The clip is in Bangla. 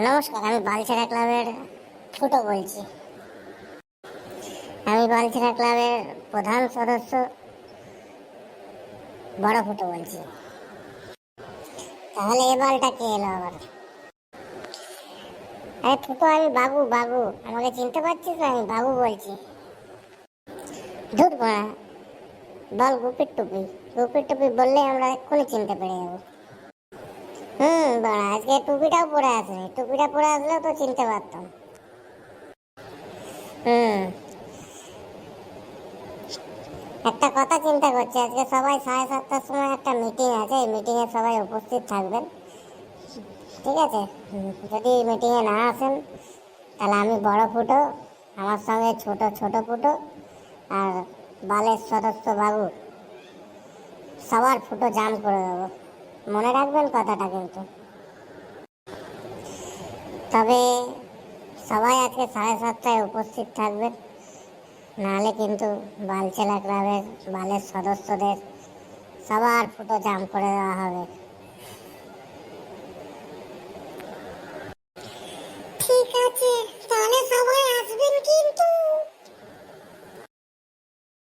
নমস্কার, আমি বালছেড়া ক্লাবের ফুটো বলছি। আমি বালছেড়া ক্লাবের প্রধান সদস্য বড় ফুটো বলছি। তাহলে এ বালটা কে এলো আবার? আরে ফুটো, আমি বাবু বাবু, আমাকে চিনতে পারছিস না? আমি বাবু বলছি। ধুর বড়া, বল গুপির টুপি। গুপির টুপি বললে আমরা এক্ষুনি চিনতে পেরে যাবো। বড়া, আজকে টুপিটাও পরে আসেনি। টুপিটা পরে আসলেও তো চিনতে পারতাম। হুম একটা কথা চিন্তা করছি, আজকে সবাই 7:30টার সময় একটা মিটিং আছে, এই মিটিংয়ে সবাই উপস্থিত থাকবেন, ঠিক আছে? যদি মিটিংয়ে না আসেন তাহলে আমি বড় ফুটো, আমার সঙ্গে ছোট ছোট ফুটো আর বালের সদস্য বাবু সবার ফুটো জাম করে দেবো। মনে রাখবেন কথাটা কিন্তু। তবে সবাই আজকে 7:30টায় উপস্থিত থাকবেন, নাহলে কিন্তু বালছেলা ক্লাবের বালের সদস্যদের সবার ফুটো জাম করে দেওয়া হবে।